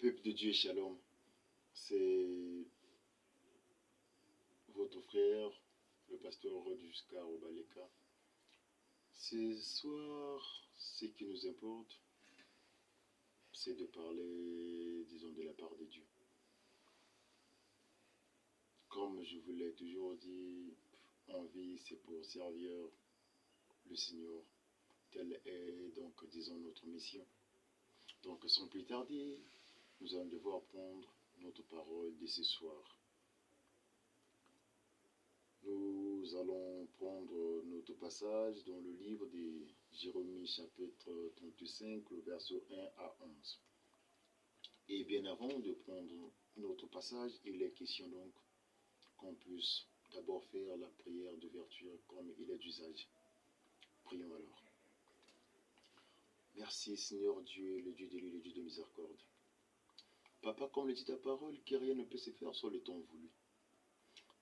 Peuple de Dieu, shalom. C'est votre frère, le pasteur Roduscar Obaleka. Ce soir, ce qui nous importe, c'est de parler, disons, de la part de Dieu. Comme je vous l'ai toujours dit, en vie, c'est pour servir le Seigneur. Telle est donc, disons, notre mission. Donc, sans plus tarder, nous allons devoir prendre notre parole de ce soir. Nous allons prendre notre passage dans le livre de Jérémie chapitre 35, le verset 1 à 11. Et bien avant de prendre notre passage, il est question donc qu'on puisse d'abord faire la prière d'ouverture comme il est d'usage. Prions alors. Merci Seigneur Dieu, le Dieu d'élu, le Dieu de miséricorde. Papa, comme le dit ta parole, que rien ne peut se faire sur le temps voulu.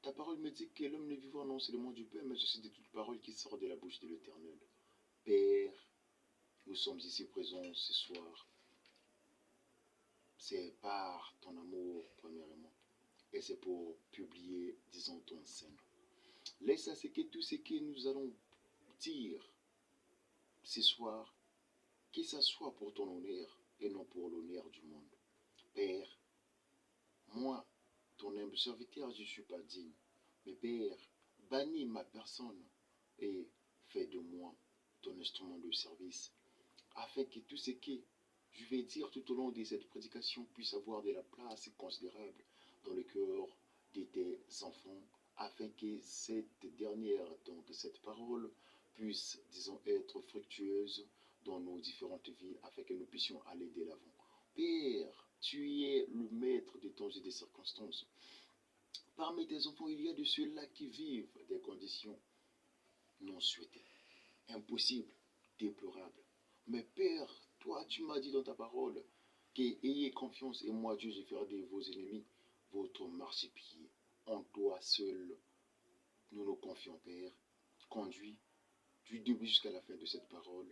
Ta parole me dit que l'homme ne vivra non seulement du pain, mais aussi de toute parole qui sort de la bouche de l'Éternel. Père, nous sommes ici présents ce soir. C'est par ton amour, premièrement. Et c'est pour publier, disons, ton sein. Laisse à ce que tout ce que nous allons dire ce soir, que ça soit pour ton honneur et non pour l'honneur du monde. Père, moi, ton humble serviteur, je ne suis pas digne. Mais Père, bannis ma personne et fais de moi ton instrument de service, afin que tout ce que je vais dire tout au long de cette prédication puisse avoir de la place considérable dans le cœur de tes enfants, afin que cette dernière, donc cette parole, puisse, disons, être fructueuse dans nos différentes vies, afin que nous puissions aller de l'avant. Père, tu es le maître des temps et des circonstances. Parmi tes enfants, il y a de ceux-là qui vivent des conditions non souhaitées, impossibles, déplorables. Mais Père, toi, tu m'as dit dans ta parole qu'ayez confiance et moi, Dieu, je ferai de vos ennemis votre marchepied. En toi seul, nous nous confions, Père. Conduis du début jusqu'à la fin de cette parole.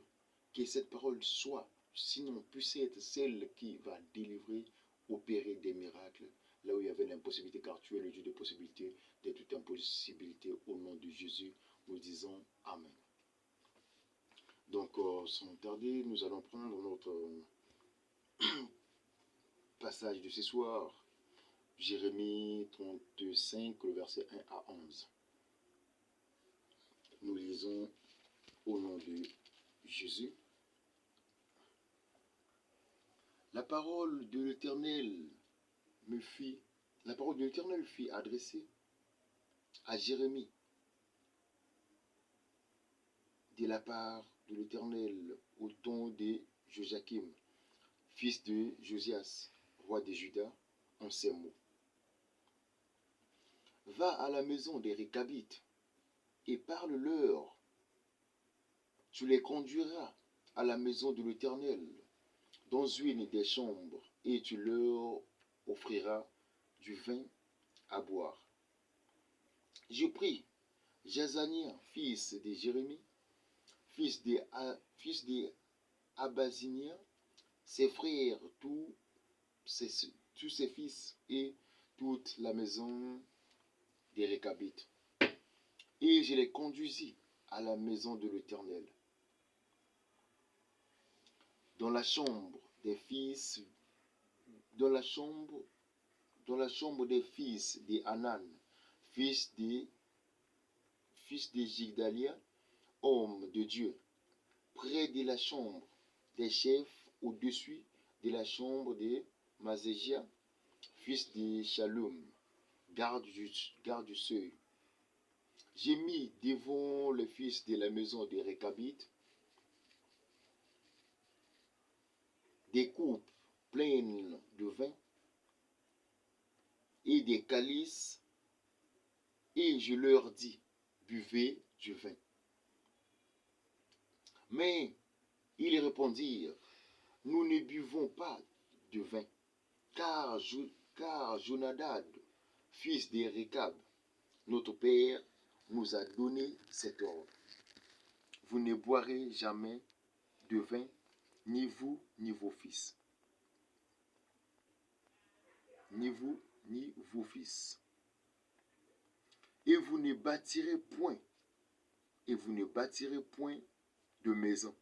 Que cette parole soit, sinon puisse être celle qui va délivrer, opérer des miracles, là où il y avait l'impossibilité, car tu es le Dieu de possibilités, de toute impossibilité. Au nom de Jésus, nous disons Amen. Donc, sans tarder, nous allons prendre notre passage de ce soir, Jérémie 35, le verset 1 à 11. Nous lisons au nom de Jésus. La parole de l'Éternel fut adressée à Jérémie de la part de l'Éternel au temps de Joachim, fils de Josias, roi de Juda, en ces mots. Va à la maison des Récabites et parle-leur. Tu les conduiras à la maison de l'Éternel, dans une des chambres, et tu leur offriras du vin à boire. Je pris Jazania, fils de Jérémie, fils de Abazinia, ses frères, tous ses fils et toute la maison des Récabites. Et je les conduisis à la maison de l'Éternel, dans la chambre des fils des fils de Hanan, fils de Gigdalia, homme de Dieu, près de la chambre des chefs, au-dessus de la chambre de Mazégia, fils de Shalom, garde du seuil. J'ai mis devant le fils de la maison des Récabites des coupes pleines de vin et des calices, et je leur dis, buvez du vin. Mais ils répondirent, nous ne buvons pas de vin, car Jonadab, fils de Récab, notre père, nous a donné cet ordre. Vous ne boirez jamais de vin, ni vous, ni vos fils. ni vous, ni vos fils. Et vous ne bâtirez point, de maison.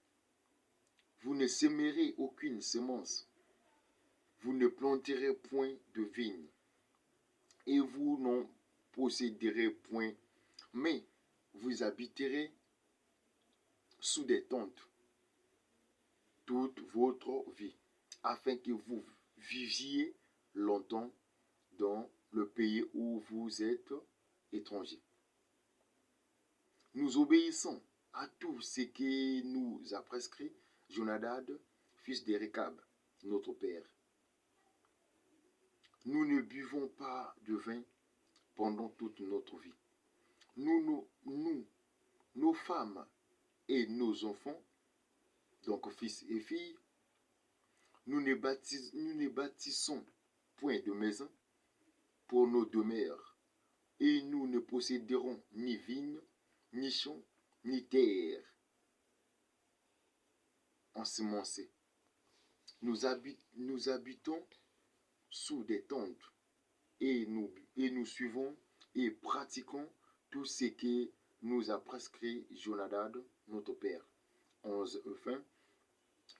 Vous ne sèmerez aucune semence. Vous ne planterez point de vigne. Et vous n'en posséderez point, mais vous habiterez sous des tentes toute votre vie, afin que vous viviez longtemps dans le pays où vous êtes étrangers. Nous obéissons à tout ce que nous a prescrit Jonadab, fils de Récab, notre père. Nous ne buvons pas de vin pendant toute notre vie. Nos femmes et nos enfants, donc fils et filles, nous ne bâtissons point de maison pour nos demeures, et nous ne posséderons ni vignes, ni champs, ni terre ensemencées. Nous habitons sous des tentes, et nous suivons et pratiquons tout ce que nous a prescrit Jonadab, notre père. 11 fin.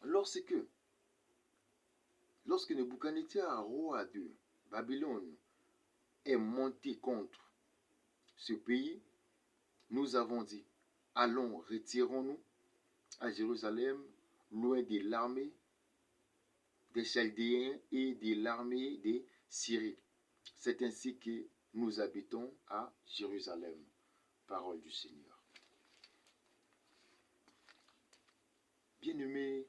Lorsque Nebuchadnezzar, roi de Babylone, est monté contre ce pays, nous avons dit, allons, retirons-nous à Jérusalem, loin de l'armée des Chaldéens et de l'armée des Syriens. C'est ainsi que nous habitons à Jérusalem. Parole du Seigneur. Bien-aimés,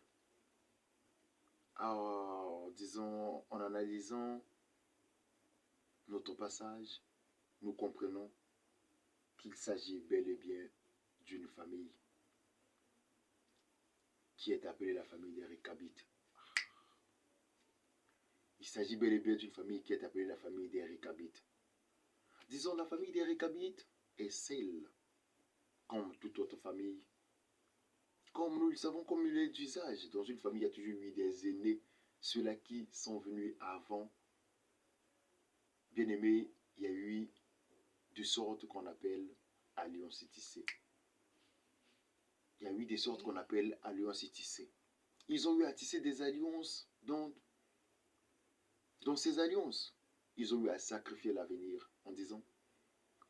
disons, en analysant notre passage, nous comprenons qu'il s'agit bel et bien d'une famille qui est appelée la famille des Récabites. Il s'agit bel et bien d'une famille qui est appelée la famille des Récabites. Disons, la famille des Récabites est celle, comme toute autre famille, comme nous le savons, comme il est d'usage. Dans une famille, il y a toujours eu des aînés, ceux-là qui sont venus avant. Bien aimé, il y a eu de sortes qu'on appelle alliances tissées. Il y a eu des sortes qu'on appelle alliances tissées. Ils ont eu à tisser des alliances dans ces alliances. Ils ont eu à sacrifier l'avenir en disant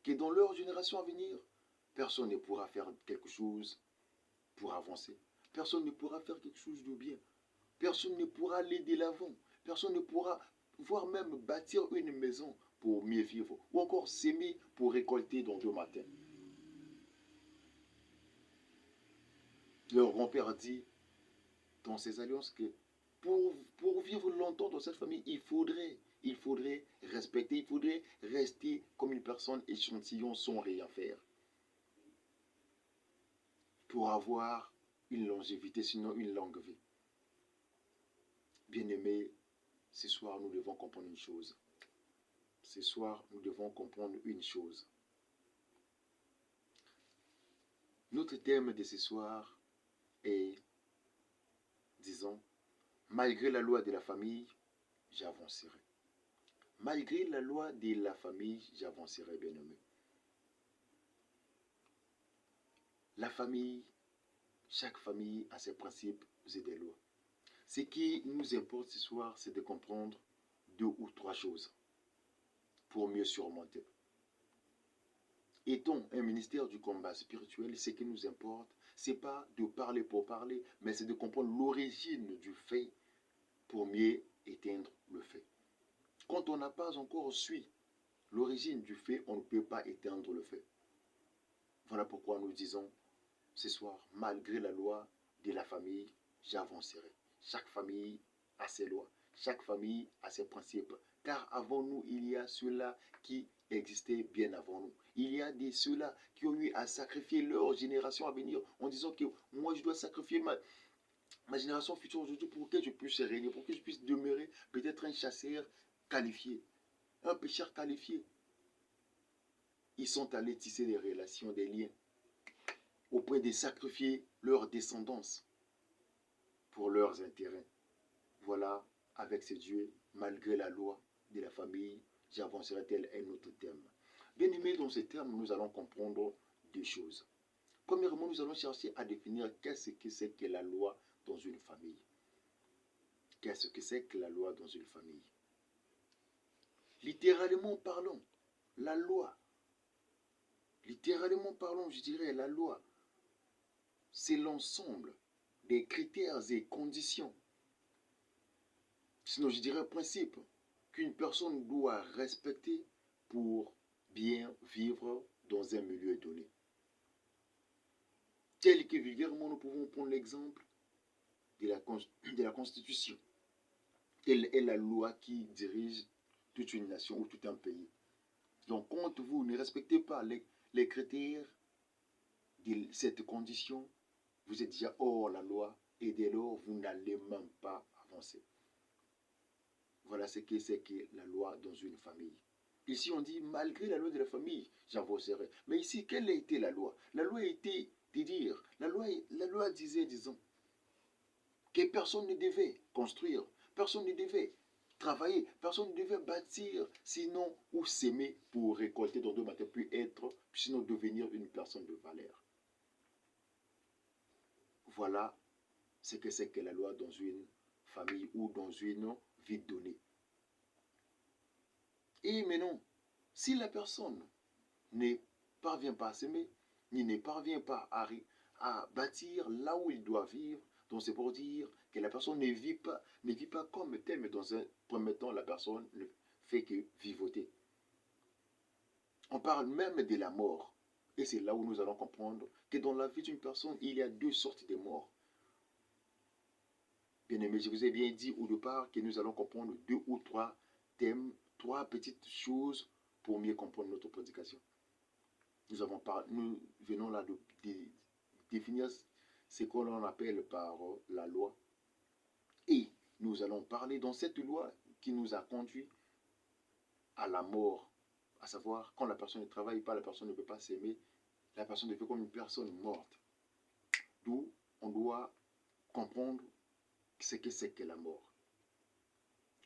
que dans leur génération à venir, personne ne pourra faire quelque chose pour avancer. Personne ne pourra faire quelque chose de bien. Personne ne pourra aller de l'avant. Personne ne pourra, voire même bâtir une maison pour mieux vivre. Ou encore s'aimer pour récolter dans 2 matins. Leur grand-père dit dans ces alliances que pour vivre longtemps dans cette famille, il faudrait respecter, il faudrait rester comme une personne échantillon sans rien faire. Pour avoir une longévité, sinon une longue vie. Bien-aimés, ce soir, nous devons comprendre une chose. Ce soir, nous devons comprendre une chose. Notre thème de ce soir est, disons, malgré la loi de la famille, j'avancerai. Malgré la loi de la famille, j'avancerai, bien-aimés. La famille, chaque famille a ses principes et des lois. Ce qui nous importe ce soir, c'est de comprendre 2 ou 3 choses pour mieux surmonter. Étant un ministère du combat spirituel, ce qui nous importe, ce n'est pas de parler pour parler, mais c'est de comprendre l'origine du fait pour mieux éteindre le fait. Quand on n'a pas encore su l'origine du fait, on ne peut pas éteindre le fait. Voilà pourquoi nous disons ce soir, malgré la loi de la famille, j'avancerai. Chaque famille a ses lois, chaque famille a ses principes. Car avant nous, il y a ceux-là qui existaient bien avant nous. Il y a ceux-là qui ont eu à sacrifier leur génération à venir en disant que moi, je dois sacrifier ma génération future aujourd'hui pour que je puisse régner, pour que je puisse demeurer peut-être un chasseur qualifié, un pêcheur qualifié. Ils sont allés tisser des relations, des liens, au point de sacrifier leur descendance pour leurs intérêts. Voilà, avec ces dieux, malgré la loi de la famille, j'avancerai tel un autre thème. Bien aimé, dans ce terme, nous allons comprendre deux choses. Premièrement, nous allons chercher à définir qu'est-ce que c'est que la loi dans une famille. Qu'est-ce que c'est que la loi dans une famille? Littéralement parlant, la loi, littéralement parlant, je dirais la loi, c'est l'ensemble des critères et conditions, sinon je dirais principe, qu'une personne doit respecter pour bien vivre dans un milieu donné. Tel que vulgairement nous pouvons prendre l'exemple de la Constitution. Elle est la loi qui dirige toute une nation ou tout un pays. Donc quand vous ne respectez pas les critères de cette condition, vous êtes déjà hors la loi et dès lors vous n'allez même pas avancer. Voilà ce que c'est que la loi dans une famille. Ici on dit malgré la loi de la famille, j'avancerai. Mais ici, quelle a été la loi? La loi a été de dire, la loi disait, disons, que personne ne devait construire, personne ne devait travailler, personne ne devait bâtir, sinon ou s'aimer pour récolter dans deux matins, puis être, sinon devenir une personne de valeur. Voilà ce que c'est que la loi dans une famille ou dans une vie donnée. Et maintenant, si la personne ne parvient pas à s'aimer, ni ne parvient pas à bâtir là où il doit vivre, donc c'est pour dire que la personne ne vit pas comme telle, mais dans un premier temps, la personne ne fait que vivoter. On parle même de la mort. Et c'est là où nous allons comprendre que dans la vie d'une personne, il y a deux sortes de morts. Bien aimé, je vous ai bien dit au départ que nous allons comprendre deux ou trois thèmes, trois petites choses pour mieux comprendre notre prédication. Nous venons là de définir ce que l'on appelle par la loi. Et nous allons parler dans cette loi qui nous a conduit à la mort. À savoir, quand la personne ne travaille pas, la personne ne peut pas s'aimer, la personne devient comme une personne morte. D'où on doit comprendre ce que c'est que la mort.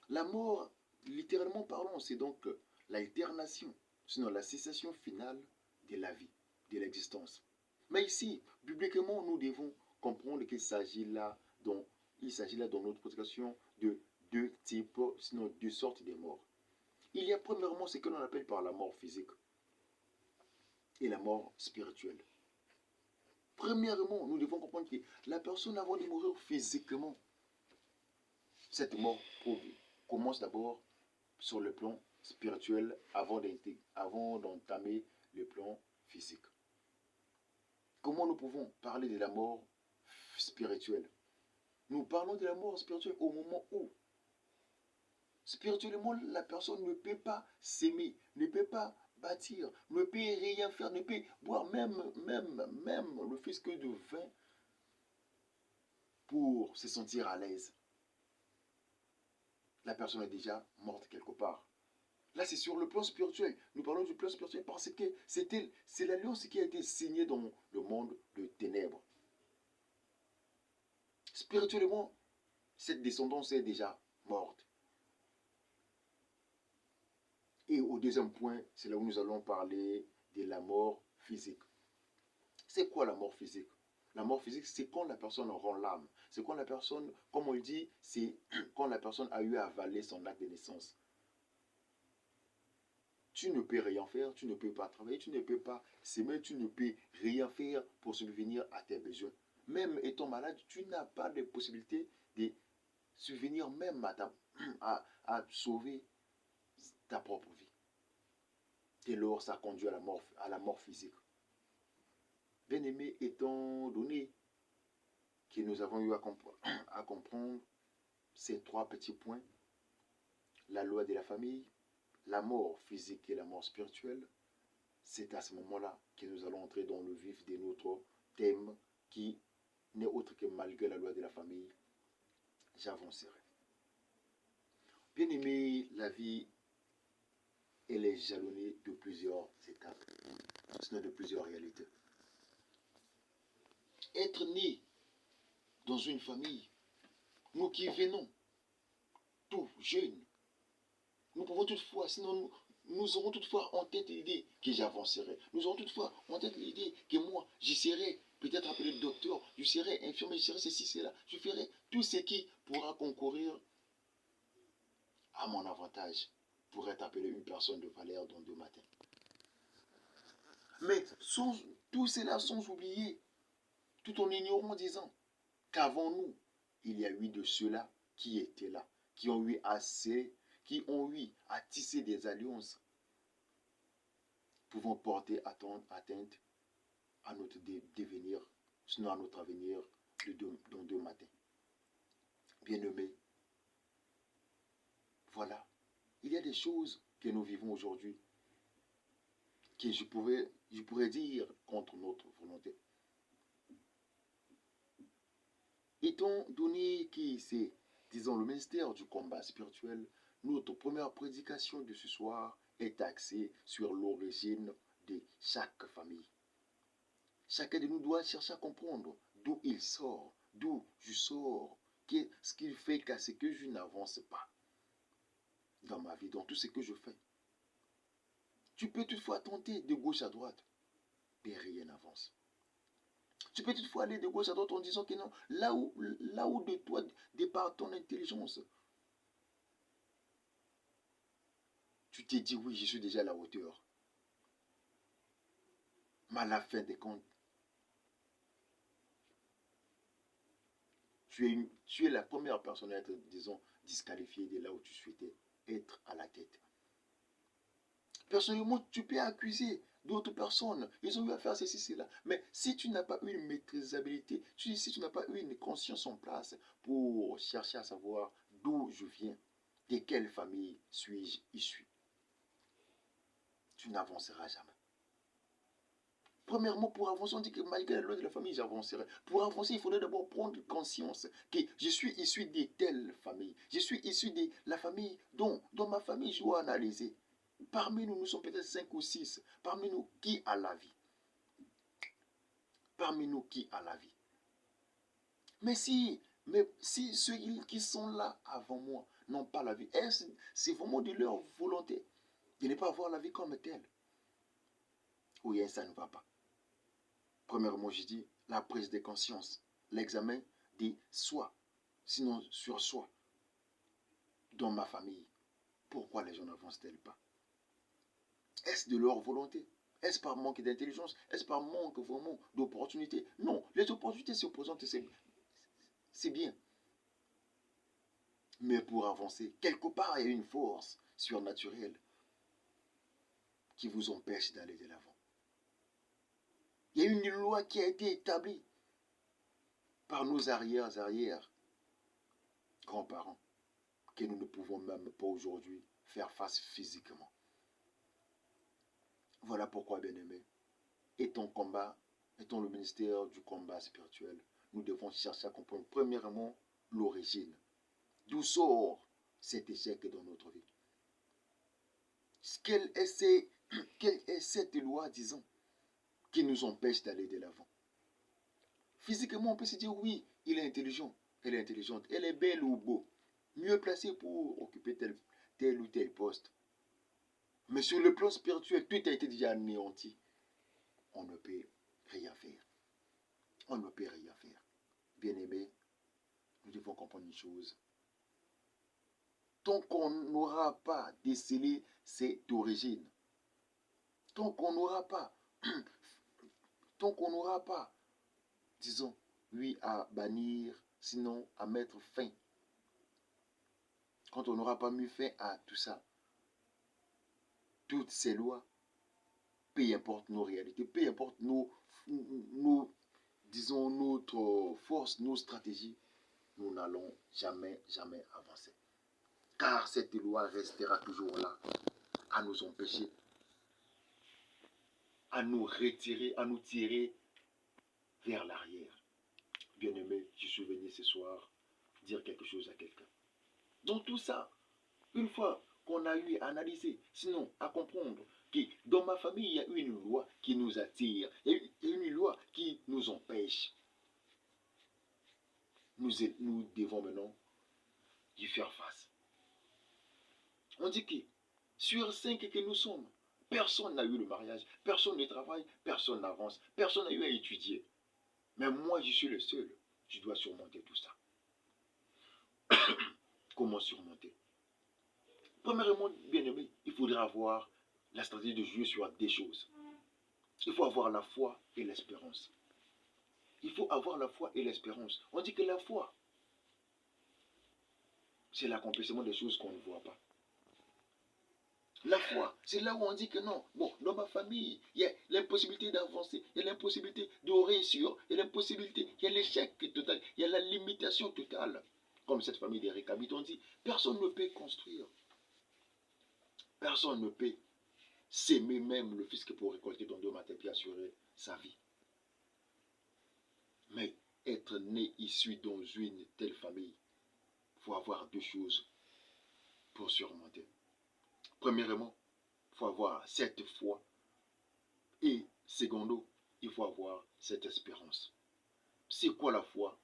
La mort, littéralement parlant, c'est donc l'alternation, sinon la cessation finale de la vie, de l'existence. Mais ici, bibliquement, nous devons comprendre qu'il s'agit là dans notre prédication de deux types, sinon deux sortes de morts. Il y a premièrement ce que l'on appelle par la mort physique et la mort spirituelle. Premièrement, nous devons comprendre que la personne avant de mourir physiquement, cette mort commence d'abord sur le plan spirituel avant d'entamer le plan physique. Comment nous pouvons parler de la mort spirituelle? Nous parlons de la mort spirituelle au moment où, spirituellement, la personne ne peut pas s'aimer, ne peut pas bâtir, ne peut rien faire, ne peut boire même le fisc de vin pour se sentir à l'aise. La personne est déjà morte quelque part. Là, c'est sur le plan spirituel. Nous parlons du plan spirituel parce que c'est l'alliance qui a été signée dans le monde de ténèbres. Spirituellement, cette descendance est déjà morte. Et au deuxième point, c'est là où nous allons parler de la mort physique. C'est quoi la mort physique? La mort physique, c'est quand la personne rend l'âme. C'est quand la personne, comme on le dit, c'est quand la personne a eu à avaler son acte de naissance. Tu ne peux rien faire, tu ne peux pas travailler, tu ne peux pas s'aimer, tu ne peux rien faire pour subvenir à tes besoins. Même étant malade, tu n'as pas de possibilité de subvenir même à sauver ta propre vie. Dès lors, ça conduit à la mort physique. Bien aimé, étant donné que nous avons eu à comprendre ces trois petits points, la loi de la famille, la mort physique et la mort spirituelle, c'est à ce moment-là que nous allons entrer dans le vif de notre thème qui n'est autre que malgré la loi de la famille, j'avancerai. Bien aimé, la vie, elle est jalonnée de plusieurs étapes, sinon de plusieurs réalités. Être né dans une famille, nous qui venons tout jeunes Nous pouvons toutefois, sinon nous aurons toutefois en tête l'idée que j'avancerai. Nous aurons toutefois en tête l'idée que moi, j'y serai peut-être appelé docteur, je serai infirmier, je serai ceci, cela. Je ferai tout ce qui pourra concourir à mon avantage pour être appelé une personne de valeur dans 2 matins. Mais tout cela sans oublier, tout en ignorant, disant qu'avant nous, il y a eu de ceux-là qui étaient là, qui ont eu à tisser des alliances pouvant porter atteinte à notre devenir, sinon à notre avenir dans 2 matins. Bien-aimés, voilà, il y a des choses que nous vivons aujourd'hui que je pourrais dire contre notre volonté. Étant donné que c'est, disons, le ministère du combat spirituel, notre première prédication de ce soir est axée sur l'origine de chaque famille. Chacun de nous doit chercher à comprendre d'où il sort, d'où je sors, qu'est-ce qu'il fait qu'à ce que je n'avance pas dans ma vie, dans tout ce que je fais. Tu peux toutefois tenter de gauche à droite, mais rien n'avance. Tu peux toutefois aller de gauche à droite en disant que non, là où de toi départ ton intelligence, tu t'es dit oui, je suis déjà à la hauteur. Mais à la fin des comptes, tu es la première personne à être, disons, disqualifiée de là où tu souhaitais être à la tête. Personnellement, tu peux accuser d'autres personnes. Ils ont eu à faire ceci, cela. Mais si tu n'as pas eu une maîtrisabilité, si tu n'as pas eu une conscience en place pour chercher à savoir d'où je viens, de quelle famille suis-je issu, tu n'avanceras jamais. Premièrement, pour avancer, on dit que malgré la loi de la famille, j'avancerai. Pour avancer, il faudrait d'abord prendre conscience que je suis issu de telle famille. Je suis issu de la famille dont ma famille, je dois analyser. Parmi nous, nous sommes peut-être 5 ou 6. Parmi nous, qui a la vie? Parmi nous, qui a la vie? Mais si ceux qui sont là avant moi n'ont pas la vie, c'est vraiment de leur volonté de ne pas avoir la vie comme telle? Oui, ça ne va pas. Premièrement, je dis la prise de conscience, l'examen de soi, sinon sur soi, dans ma famille. Pourquoi les gens n'avancent-ils pas? Est-ce de leur volonté? Est-ce par manque d'intelligence? Est-ce par manque vraiment d'opportunités? Non, les opportunités se présentent, c'est bien. Mais pour avancer, quelque part, il y a une force surnaturelle qui vous empêche d'aller de l'avant. Il y a une loi qui a été établie par nos arrière-grands-parents que nous ne pouvons même pas aujourd'hui faire face physiquement. Voilà pourquoi, bien-aimés, étant le ministère du combat spirituel, nous devons chercher à comprendre premièrement l'origine. D'où sort cet échec dans notre vie? Quelle est cette loi, disons, qui nous empêche d'aller de l'avant? Physiquement, on peut se dire oui, il est intelligent, elle est intelligente, elle est belle ou beau, mieux placée pour occuper tel ou tel poste. Mais sur le plan spirituel, tout a été déjà anéanti. On ne peut rien faire. On ne peut rien faire. Bien-aimés, nous devons comprendre une chose. Tant qu'on n'aura pas décelé cette origine, tant qu'on n'aura pas, disons, oui, à bannir, sinon à mettre fin, quand on n'aura pas mis fin à tout ça, toutes ces lois, peu importe nos réalités, peu importe disons, notre force, nos stratégies, nous n'allons jamais avancer. Car cette loi restera toujours là, à nous empêcher, à nous retirer, à nous tirer vers l'arrière. Bien-aimé, je suis venu ce soir dire quelque chose à quelqu'un. Dans tout ça, une fois qu'on a eu à analyser, sinon à comprendre que dans ma famille, il y a une loi qui nous attire, il y a une loi qui nous empêche. Nous devons maintenant y faire face. On dit que sur 5 que nous sommes, personne n'a eu le mariage, personne ne travaille, personne n'avance, personne n'a eu à étudier. Mais moi, je suis le seul. Je dois surmonter tout ça. Comment surmonter? Premièrement, bien aimé, il faudra avoir la stratégie de jouer sur des choses. Il faut avoir la foi et l'espérance. Il faut avoir la foi et l'espérance. On dit que la foi, c'est l'accomplissement des choses qu'on ne voit pas. La foi, c'est là où on dit que non. Bon, dans ma famille, il y a l'impossibilité d'avancer, il y a l'impossibilité de réussir, il y a l'impossibilité, il y a l'échec total, il y a la limitation totale. Comme cette famille des Récabites, on dit, personne ne peut construire. Personne ne peut s'aimer même le fils que pour récolter dans 2 matins puis assurer sa vie. Mais être né issu dans une telle famille, il faut avoir 2 choses pour surmonter. Premièrement, il faut avoir cette foi. Et secondo, il faut avoir cette espérance. C'est quoi la foi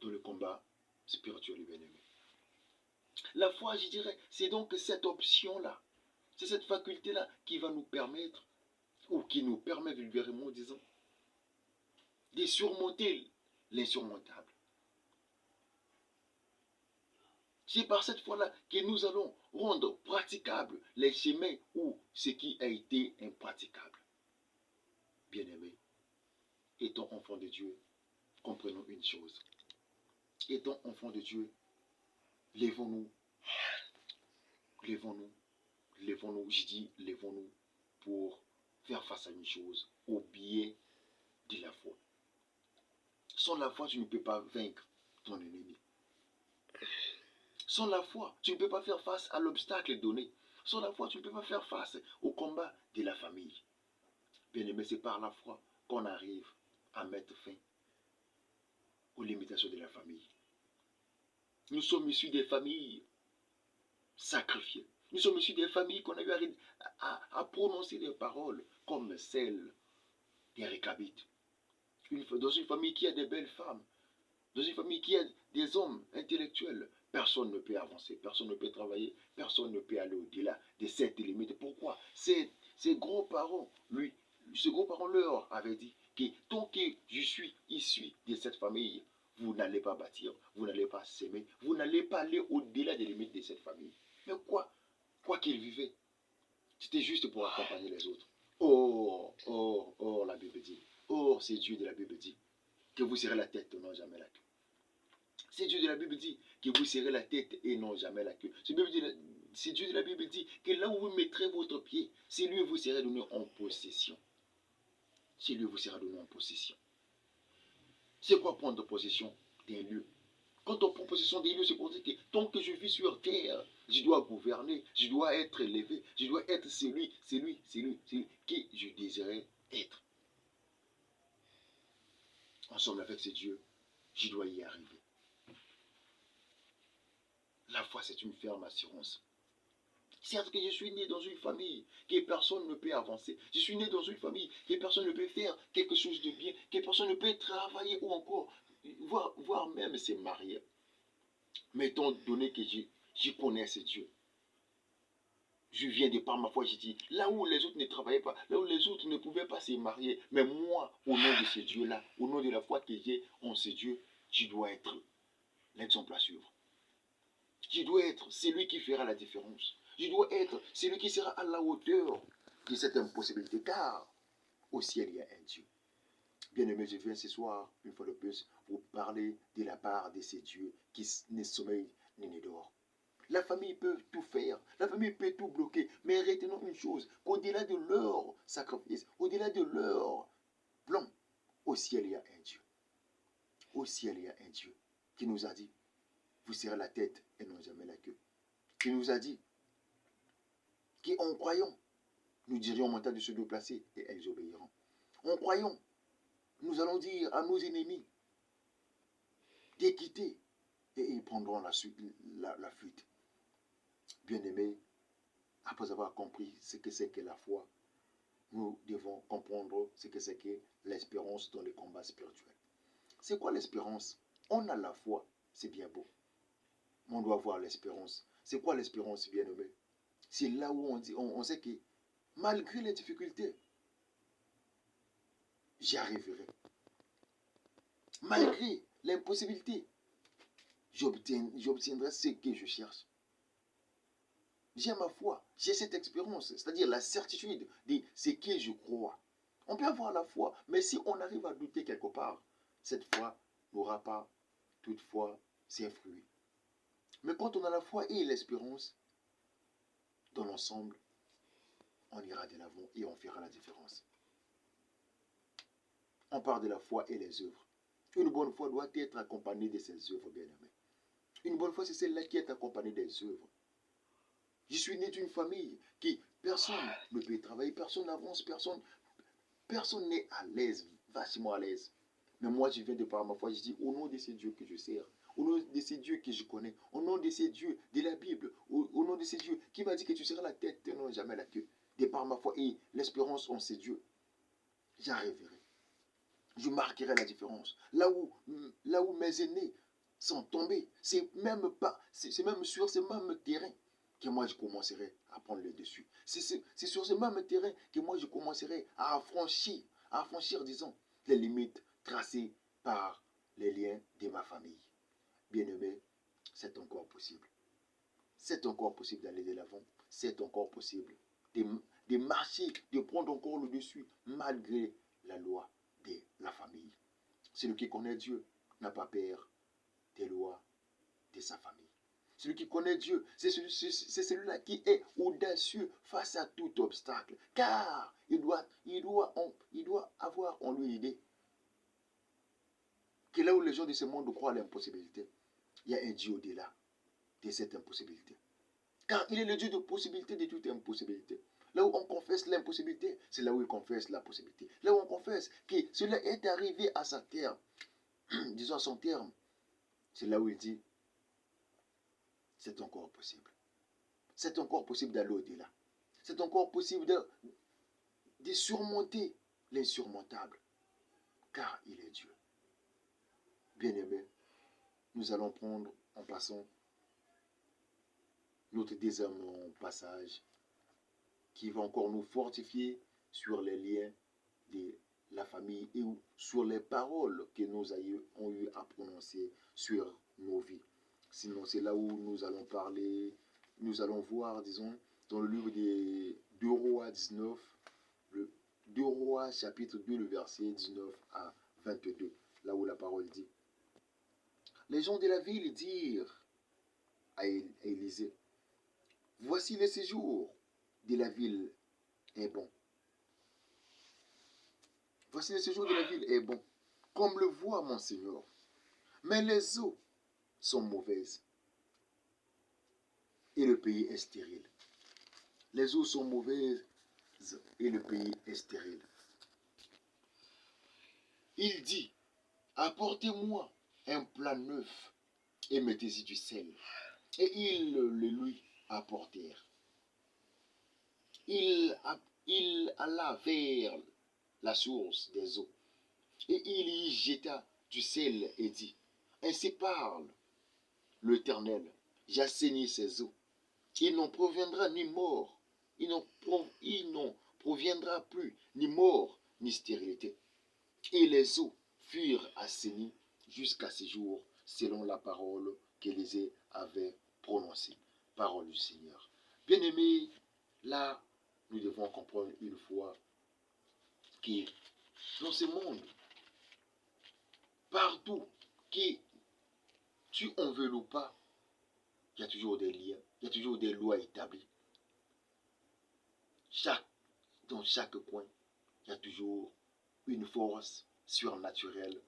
dans le combat spirituel, bien-aimé? La foi, je dirais, c'est donc cette option-là. C'est cette faculté-là qui va nous permettre, ou qui nous permet vulgairement disons, de surmonter l'insurmontable. C'est par cette foi-là que nous allons rendre praticable les chemins ou ce qui a été impraticable. Bien-aimés, étant enfants de Dieu, comprenons une chose. Étant enfants de Dieu, lèvons-nous, lèvons-nous, lèvons-nous, je dis lèvons-nous pour faire face à une chose, au biais de la foi. Sans la foi, tu ne peux pas vaincre ton ennemi. Sans la foi, tu ne peux pas faire face à l'obstacle donné. Sans la foi, tu ne peux pas faire face au combat de la famille. Bien-aimé, c'est par la foi qu'on arrive à mettre fin aux limitations de la famille. Nous sommes issus des familles sacrifiées. Nous sommes issus des familles qu'on a eu à prononcer des paroles comme celles des Récabites. Dans une famille qui a des belles femmes, dans une famille qui a des hommes intellectuels, personne ne peut avancer, personne ne peut travailler, personne ne peut aller au-delà de cette limite. Pourquoi? Ces grands-parents, ce grands-parent leur avait dit que tant que je suis issu de cette famille, vous n'allez pas bâtir, vous n'allez pas s'aimer, vous n'allez pas aller au-delà des limites de cette famille. Mais quoi qu'ils vivaient, c'était juste pour accompagner les autres. Or, la Bible dit, or, c'est Dieu de la Bible dit, que vous serez la tête, non jamais la queue. C'est Dieu de la Bible dit que vous serez la tête et non jamais la queue. C'est Dieu de la Bible dit que là où vous mettrez votre pied, c'est lui vous sera donné en possession. C'est lui vous sera donné en possession. C'est quoi prendre possession d'un lieu? Quand on prend possession des lieux, c'est pour dire que tant que je vis sur terre, je dois gouverner, je dois être élevé, je dois être celui que je désirais être. Ensemble avec ce Dieu, je dois y arriver. La foi, c'est une ferme assurance. Certes que je suis né dans une famille que personne ne peut avancer. Je suis né dans une famille que personne ne peut faire quelque chose de bien, que personne ne peut travailler ou encore, voire même se marier. Mais étant donné que je connais ce Dieu, je viens de par ma foi, je dis, là où les autres ne travaillaient pas, là où les autres ne pouvaient pas se marier, mais moi, au nom de ce Dieu-là, au nom de la foi que j'ai en ce Dieu, je dois être l'exemple à suivre. Je dois être celui qui fera la différence. Je dois être celui qui sera à la hauteur de cette impossibilité, car au ciel, il y a un Dieu. Bien-aimé, je viens ce soir, une fois de plus, vous parler de la part de ces dieux qui ne sommeillent ni ne dorment. La famille peut tout faire, la famille peut tout bloquer, mais retenons une chose, qu'au-delà de leur sacrifice, au-delà de leur plan, au ciel, il y a un Dieu. Au ciel, il y a un Dieu qui nous a dit, vous serez la tête et non jamais la queue. Qui nous a dit, qu'en croyant, nous dirions mental de se déplacer et elles obéiront. En croyant, nous allons dire à nos ennemis de quitter et ils prendront la fuite. Bien-aimés, après avoir compris ce que c'est que la foi, nous devons comprendre ce que c'est que l'espérance dans les combats spirituels. C'est quoi l'espérance? On a la foi, c'est bien beau. On doit avoir l'espérance. C'est quoi l'espérance, bien-aimé? c'est là où on sait que malgré les difficultés, j'y arriverai. Malgré l'impossibilité, j'obtiendrai ce que je cherche. J'ai ma foi, j'ai cette expérience, c'est-à-dire la certitude de ce que je crois. On peut avoir la foi, mais si on arrive à douter quelque part, cette foi n'aura pas toutefois ses fruits. Mais quand on a la foi et l'espérance, dans l'ensemble, on ira de l'avant et on fera la différence. On parle de la foi et les œuvres. Une bonne foi doit être accompagnée de ses œuvres, bien-aimés. Une bonne foi, c'est celle-là qui est accompagnée des œuvres. Je suis né d'une famille qui, personne ne peut travailler, personne n'avance, personne n'est à l'aise, vachement à l'aise. Mais moi, je viens de par ma foi, je dis, au nom de ces dieux que je sers, au nom de ces dieux que je connais, au nom de ces dieux de la Bible, au nom de ces dieux qui m'a dit que tu seras la tête et non jamais la queue. De par ma foi et l'espérance en ces dieux, j'arriverai. Je marquerai la différence. Là où mes aînés sont tombés, c'est même sur ce même terrain que moi je commencerai à prendre le dessus. C'est sur ce même terrain que moi je commencerai à affranchir, disons, les limites tracées par les liens de ma famille. Bien-aimé, c'est encore possible. C'est encore possible d'aller de l'avant. C'est encore possible de marcher, de prendre encore le dessus, malgré la loi de la famille. Celui qui connaît Dieu n'a pas peur des lois de sa famille. Celui qui connaît Dieu, c'est celui-là qui est audacieux face à tout obstacle. Car il doit avoir en lui l'idée que là où les gens de ce monde croient à l'impossibilité, il y a un Dieu au-delà de cette impossibilité. Car il est le Dieu de possibilité de toute impossibilité. Là où on confesse l'impossibilité, c'est là où il confesse la possibilité. Là où on confesse que cela est arrivé à sa terme, disons à son terme, c'est là où il dit, c'est encore possible. C'est encore possible d'aller au-delà. C'est encore possible de surmonter l'insurmontable. Car il est Dieu. Bien-aimés, nous allons prendre en passant notre deuxième passage qui va encore nous fortifier sur les liens de la famille et sur les paroles que nos aïeux ont eu à prononcer sur nos vies. Sinon, c'est là où nous allons parler, nous allons voir, disons, dans le livre des 2 Rois 19, le 2 Rois chapitre 2, le verset 19 à 22, là où la parole dit. Les gens de la ville dirent à Élisée, voici le séjour de la ville est bon. Voici le séjour de la ville est bon, comme le voit mon Seigneur. Mais les eaux sont mauvaises et le pays est stérile. Les eaux sont mauvaises et le pays est stérile. Il dit, apportez-moi un plat neuf et mettez-y du sel. Et ils le lui apportèrent. Il alla vers la source des eaux et il y jeta du sel et dit, ainsi parle l'Éternel, j'assainis ces eaux. Il n'en proviendra ni mort, il n'en proviendra plus ni mort ni stérilité. Et les eaux furent assainies jusqu'à ce jour, selon la parole qu'Élisée avait prononcée. Parole du Seigneur. Bien-aimés, là, nous devons comprendre une fois que dans ce monde, partout, que tu en veux ou pas, il y a toujours des liens, il y a toujours des lois établies. Dans chaque coin, il y a toujours une force surnaturelle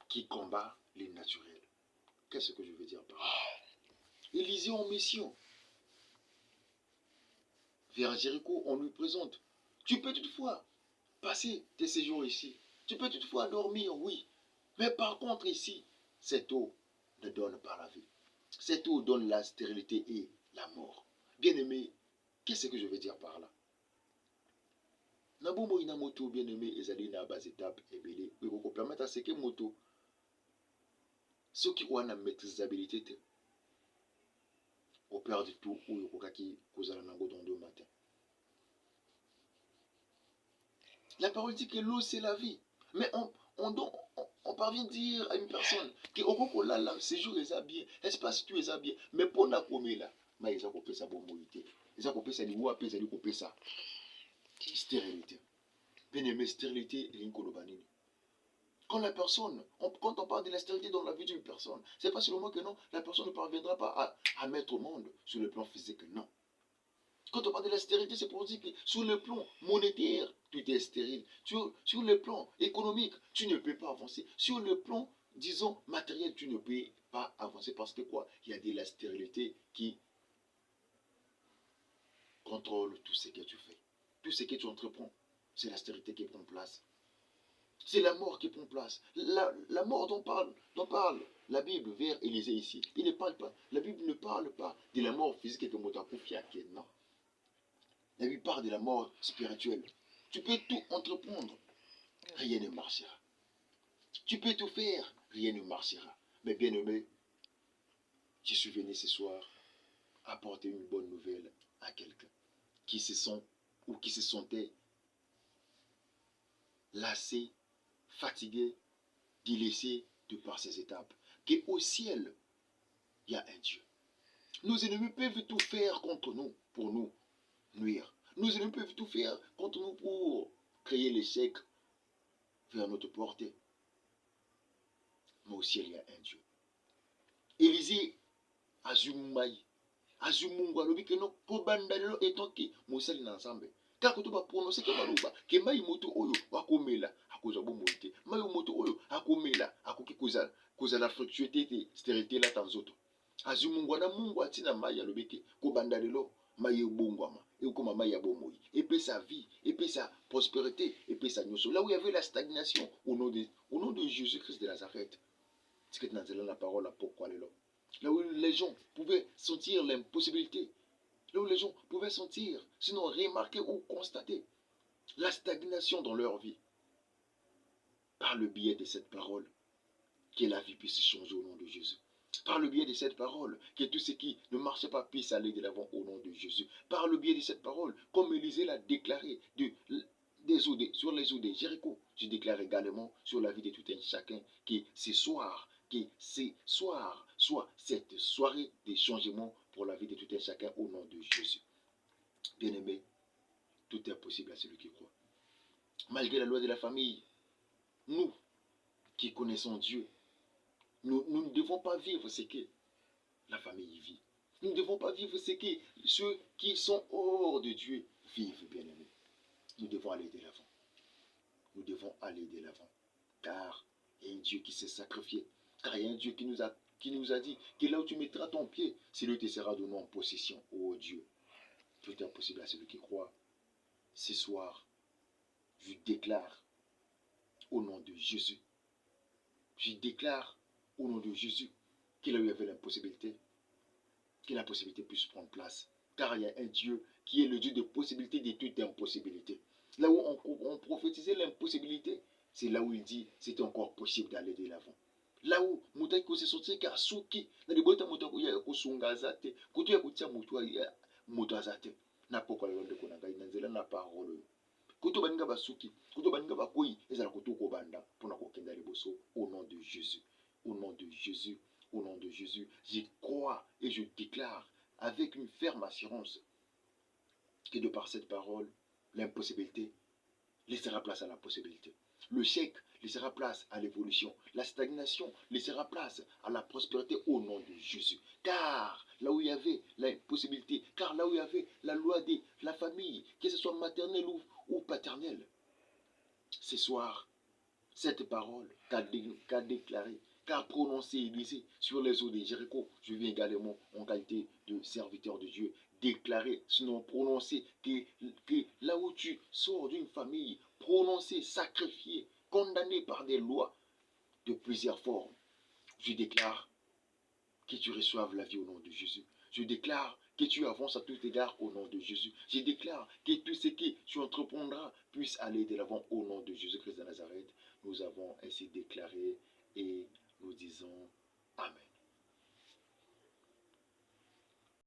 qui combat l'innaturel. Qu'est-ce que je veux dire par là? Élisée en mission. Vers Jéricho, on lui présente. Tu peux toutefois passer tes séjours ici. Tu peux toutefois dormir, oui. Mais par contre ici, cette eau ne donne pas la vie. Cette eau donne la stérilité et la mort. Bien-aimé, qu'est-ce que je veux dire par là? Nabomo ina moto bien-aimé ezali na bas étape ebele ko permettre à ce que moto ceux qui ont la maîtrisabilité au perdre tout ou okokaki kozala nango dans 2 matins. La parole dit que l'eau c'est la vie. Mais on parvient à dire à une personne que okoko là séjour est bien, espace tout est bien, mais pour na komer là, mais ils ont coupé ça bon moïté. Ils ont coupé ça du bois, ils ont coupé ça. Stérilité. Bien aimé, stérilité et une colobanine. Quand la personne, quand on parle de la stérilité dans la vie d'une personne, c'est pas seulement que non, la personne ne parviendra pas à mettre au monde sur le plan physique, non. Quand on parle de la stérilité, c'est pour dire que sur le plan monétaire, tout est stérile. Sur le plan économique, tu ne peux pas avancer. Sur le plan, disons, matériel, tu ne peux pas avancer parce que quoi? Il y a de la stérilité qui contrôle tout ce que tu fais. Tout ce que tu entreprends, c'est la stérilité qui prend place. C'est la mort qui prend place. La mort dont parle la Bible vers Élisée ici. Il ne parle pas. La Bible ne parle pas de la mort physique que Motakoufiak, non. La Bible parle de la mort spirituelle. Tu peux tout entreprendre, rien ne marchera. Tu peux tout faire, rien ne marchera. Mais bien aimé, je suis venu ce soir apporter une bonne nouvelle à quelqu'un qui se sent ou qui se sentait lassé, fatigué, délaissé de par ces étapes. Qu'au ciel, il y a un Dieu. Nos ennemis peuvent tout faire contre nous, pour nous nuire. Nos ennemis peuvent tout faire contre nous pour créer l'échec vers notre portée. Mais au ciel, il y a un Dieu. Élisée azumai azumungu alobi ke no kobanda lelo etonki mosali na nzambe kaka to ba prononcer ke baloba ke mai moto oyo akomela akozwa bomoi te mai moto oyo akomela akoki kozala fructuité te stérilité la tanzoto azumungu na mungu atina mai alobi ke kobanda lelo mai ebongwama ekoma mai ya bomoi epesa vie epesa prospérité epesa nyonso là où il y avait la stagnation au nom de Jésus-Christ de Nazareth. C'est que dans la parole à pourquoi lelo. Là où les gens pouvaient sentir l'impossibilité. Là où les gens pouvaient sentir, sinon remarquer ou constater la stagnation dans leur vie. Par le biais de cette parole, que la vie puisse changer au nom de Jésus. Par le biais de cette parole, que tout ce qui ne marchait pas puisse aller de l'avant au nom de Jésus. Par le biais de cette parole, comme Élisée l'a déclaré sur les eaux de Jéricho, je déclare également sur la vie de tout un chacun que ce soir soit cette soirée de changement pour la vie de tout un chacun au nom de Jésus. Bien-aimé, tout est possible à celui qui croit. Malgré la loi de la famille, nous qui connaissons Dieu, nous ne devons pas vivre ce que la famille vit. Nous ne devons pas vivre ce que ceux qui sont hors de Dieu vivent, bien-aimés. Nous devons aller de l'avant. Nous devons aller de l'avant. Car il y a un Dieu qui s'est sacrifié. Car il y a un Dieu qui nous a dit que là où tu mettras ton pied, c'est lui qui te sera donné en possession. Oh Dieu, tout est possible à celui qui croit. Ce soir, je déclare au nom de Jésus. Je déclare au nom de Jésus que là où il y avait l'impossibilité, que la possibilité puisse prendre place. Car il y a un Dieu qui est le Dieu de possibilités, de toute impossibilité. Là où on prophétisait l'impossibilité, c'est là où il dit c'était encore possible d'aller de l'avant. Là où mutai ko se sortir ka suki na libota mutako ya kusunga zate kutu ya kutia mutu azate na poko la londe kona ngai na nzela na parole kutu baninga basuki kutu baninga bakoyi ezala kutu ko banda pona ko kenda liboso au nom de Jésus. Au nom de Jésus, au nom de Jésus, je crois et je déclare avec une ferme assurance que de par cette parole, l'impossibilité laissera place à la possibilité. Le chèque laissera place à l'évolution. La stagnation laissera place à la prospérité au nom de Jésus. Car là où il y avait la possibilité, car là où il y avait la loi de la famille, que ce soit maternelle ou paternelle, ce soir, cette parole qu'a déclarée, qu'a prononcée Élisée sur les eaux de Jéricho, je viens également en qualité de serviteur de Dieu déclarer, sinon prononcer, que là où tu sors d'une famille, prononcé, sacrifié, condamné par des lois de plusieurs formes, je déclare que tu reçoives la vie au nom de Jésus. Je déclare que tu avances à tout égard au nom de Jésus. Je déclare que tout ce que tu entreprendras puisse aller de l'avant au nom de Jésus-Christ de Nazareth. Nous avons ainsi déclaré et nous disons Amen.